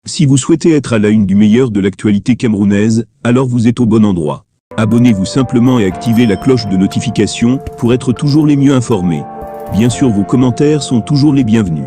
Si vous souhaitez être à la une du meilleur de l'actualité camerounaise, alors vous êtes au bon endroit. Abonnez-vous simplement et activez la cloche de notification pour être toujours les mieux informés. Bien sûr, vos commentaires sont toujours les bienvenus.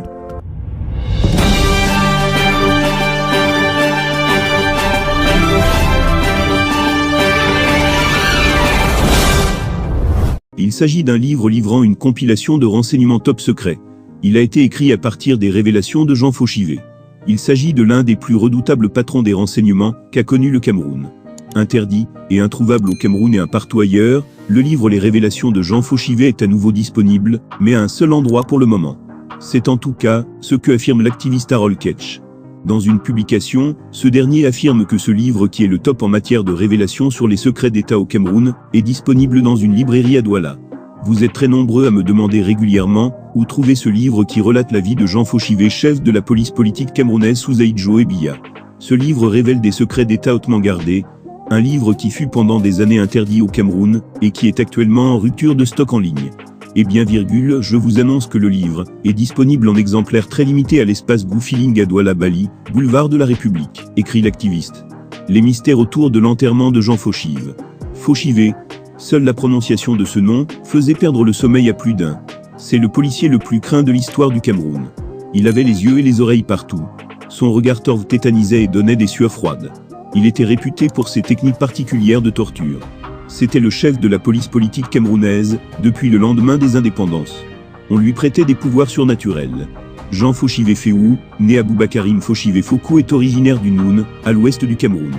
Il s'agit d'un livre livrant une compilation de renseignements top secrets. Il a été écrit à partir des révélations de Jean Fauchivet. Il s'agit de l'un des plus redoutables patrons des renseignements qu'a connu le Cameroun. Interdit et introuvable au Cameroun et un partout ailleurs, le livre Les Révélations de Jean Fauchivet est à nouveau disponible, mais à un seul endroit pour le moment. C'est en tout cas ce que affirme l'activiste Harold Ketch. Dans une publication, ce dernier affirme que ce livre, qui est le top en matière de révélations sur les secrets d'État au Cameroun, est disponible dans une librairie à Douala. Vous êtes très nombreux à me demander régulièrement où trouver ce livre qui relate la vie de Jean Fauchivet, chef de la police politique camerounaise sous Ahidjo Biya. Ce livre révèle des secrets d'État hautement gardés, un livre qui fut pendant des années interdit au Cameroun et qui est actuellement en rupture de stock en ligne. Eh bien, je vous annonce que le livre est disponible en exemplaire très limité à l'espace Go Feeling à Douala Bali, boulevard de la République, écrit l'activiste. Les mystères autour de l'enterrement de Jean Fauchivet. Fauchivet, seule la prononciation de ce nom faisait perdre le sommeil à plus d'un. C'est le policier le plus craint de l'histoire du Cameroun. Il avait les yeux et les oreilles partout. Son regard torve tétanisait et donnait des sueurs froides. Il était réputé pour ses techniques particulières de torture. C'était le chef de la police politique camerounaise depuis le lendemain des indépendances. On lui prêtait des pouvoirs surnaturels. Jean Fauchivet Féou, né Aboubakarim Fauchivet Foko, est originaire du Noun, à l'ouest du Cameroun.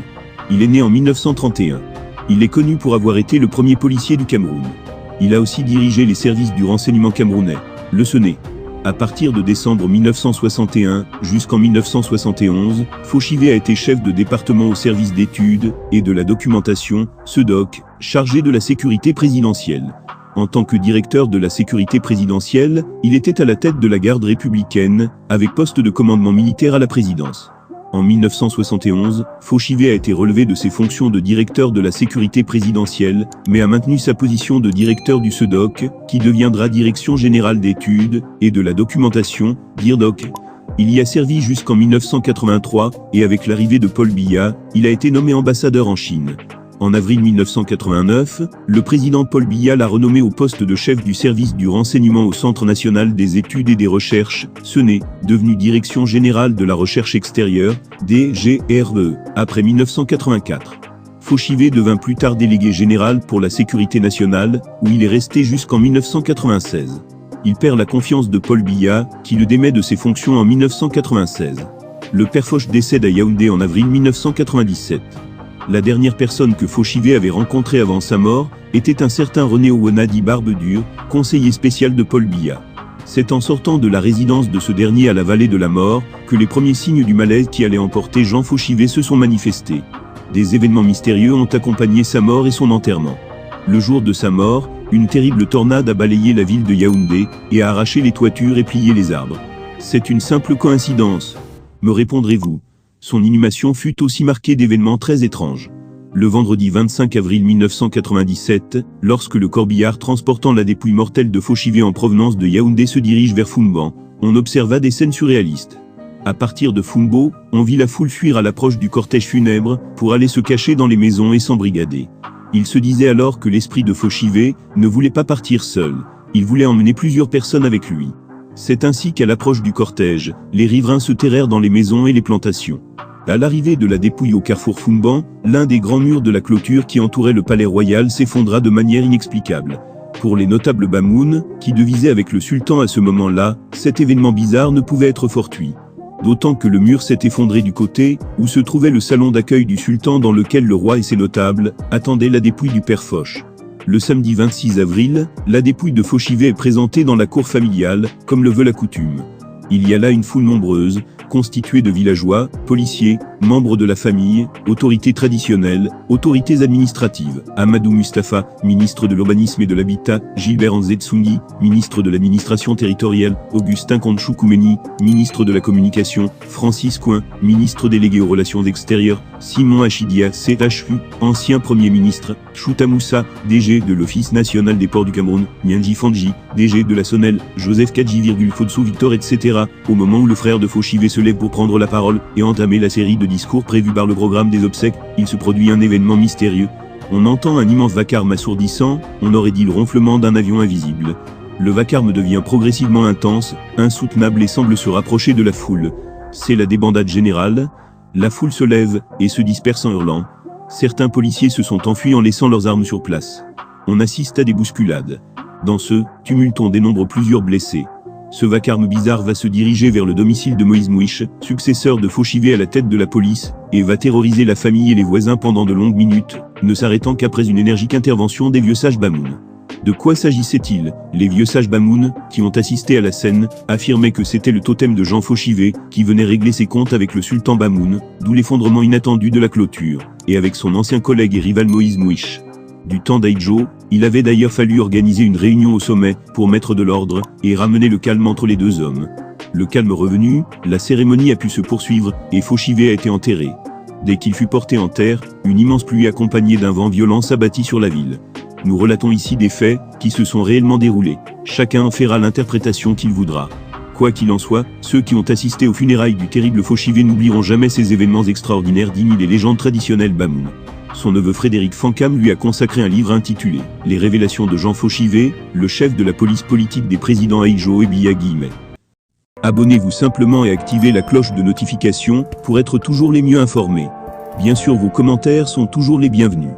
Il est né en 1931. Il est connu pour avoir été le premier policier du Cameroun. Il a aussi dirigé les services du renseignement camerounais, le SENE. À partir de décembre 1961 jusqu'en 1971, Fauchivet a été chef de département au service d'études et de la documentation, SEDOC, chargé de la sécurité présidentielle. En tant que directeur de la sécurité présidentielle, il était à la tête de la garde républicaine, avec poste de commandement militaire à la présidence. En 1971, Fauchivet a été relevé de ses fonctions de directeur de la sécurité présidentielle, mais a maintenu sa position de directeur du SEDOC, qui deviendra Direction Générale d'Études et de la Documentation, DIRDOC. Il y a servi jusqu'en 1983, et avec l'arrivée de Paul Biya, il a été nommé ambassadeur en Chine. En avril 1989, le président Paul Biya l'a renommé au poste de chef du service du renseignement au Centre national des études et des recherches, SENE, devenu Direction générale de la recherche extérieure, DGRE, après 1984. Fauchivet devint plus tard délégué général pour la sécurité nationale, où il est resté jusqu'en 1996. Il perd la confiance de Paul Biya, qui le démet de ses fonctions en 1996. Le père Fauch décède à Yaoundé en avril 1997. La dernière personne que Fauchivet avait rencontrée avant sa mort était un certain René Owonadi Barbedure, conseiller spécial de Paul Biya. C'est en sortant de la résidence de ce dernier à la vallée de la mort que les premiers signes du malaise qui allait emporter Jean Fauchivet se sont manifestés. Des événements mystérieux ont accompagné sa mort et son enterrement. Le jour de sa mort, une terrible tornade a balayé la ville de Yaoundé et a arraché les toitures et plié les arbres. C'est une simple coïncidence, me répondrez-vous. Son inhumation fut aussi marquée d'événements très étranges. Le vendredi 25 avril 1997, lorsque le corbillard transportant la dépouille mortelle de Fauchivet en provenance de Yaoundé se dirige vers Foumban, on observa des scènes surréalistes. À partir de Foumbo, on vit la foule fuir à l'approche du cortège funèbre pour aller se cacher dans les maisons et s'embrigader. Il se disait alors que l'esprit de Fauchivet ne voulait pas partir seul, il voulait emmener plusieurs personnes avec lui. C'est ainsi qu'à l'approche du cortège, les riverains se terrèrent dans les maisons et les plantations. À l'arrivée de la dépouille au carrefour Foumban, l'un des grands murs de la clôture qui entourait le palais royal s'effondra de manière inexplicable. Pour les notables Bamoun, qui devisaient avec le sultan à ce moment-là, cet événement bizarre ne pouvait être fortuit. D'autant que le mur s'est effondré du côté où se trouvait le salon d'accueil du sultan dans lequel le roi et ses notables attendaient la dépouille du père Fauch. Le samedi 26 avril, la dépouille de Fauchivet est présentée dans la cour familiale, comme le veut la coutume. Il y a là une foule nombreuse, constituée de villageois, policiers, membres de la famille, autorités traditionnelles, autorités administratives, Amadou Mustafa, ministre de l'Urbanisme et de l'Habitat, Gilbert Anzetsouni, ministre de l'Administration territoriale, Augustin Kantchoukoumeni, ministre de la Communication, Francis Coin, ministre délégué aux Relations extérieures, Simon Achidia, CHU, ancien Premier ministre, Chouta Moussa, DG de l'Office national des ports du Cameroun, Nyanji Fandji, DG de la Sonel, Joseph Kadji, Fodsou Victor, etc., au moment où le frère de Fauchivé se lève pour prendre la parole et entamer la série de discours prévus par le programme des obsèques, il se produit un événement mystérieux. On entend un immense vacarme assourdissant, on aurait dit le ronflement d'un avion invisible. Le vacarme devient progressivement intense, insoutenable et semble se rapprocher de la foule. C'est la débandade générale. La foule se lève et se disperse en hurlant. Certains policiers se sont enfuis en laissant leurs armes sur place. On assiste à des bousculades. Dans ce tumulte on dénombre plusieurs blessés. Ce vacarme bizarre va se diriger vers le domicile de Moïse Mouiche, successeur de Fauchivé à la tête de la police, et va terroriser la famille et les voisins pendant de longues minutes, ne s'arrêtant qu'après une énergique intervention des vieux sages Bamoun. De quoi s'agissait-il? Les vieux sages Bamoun, qui ont assisté à la scène, affirmaient que c'était le totem de Jean Fauchivé, qui venait régler ses comptes avec le sultan Bamoun, d'où l'effondrement inattendu de la clôture, et avec son ancien collègue et rival Moïse Mouiche. Du temps d'Aïdjo, il avait d'ailleurs fallu organiser une réunion au sommet pour mettre de l'ordre et ramener le calme entre les deux hommes. Le calme revenu, la cérémonie a pu se poursuivre et Fauchivé a été enterré. Dès qu'il fut porté en terre, une immense pluie accompagnée d'un vent violent s'abattit sur la ville. Nous relatons ici des faits qui se sont réellement déroulés. Chacun en fera l'interprétation qu'il voudra. Quoi qu'il en soit, ceux qui ont assisté aux funérailles du terrible Fauchivé n'oublieront jamais ces événements extraordinaires dignes des légendes traditionnelles Bamoun. Son neveu Frédéric Fankam lui a consacré un livre intitulé « Les révélations de Jean Fauchivé, le chef de la police politique des présidents Aïdjo et Biya Guillemets ». Abonnez-vous simplement et activez la cloche de notification pour être toujours les mieux informés. Bien sûr, vos commentaires sont toujours les bienvenus.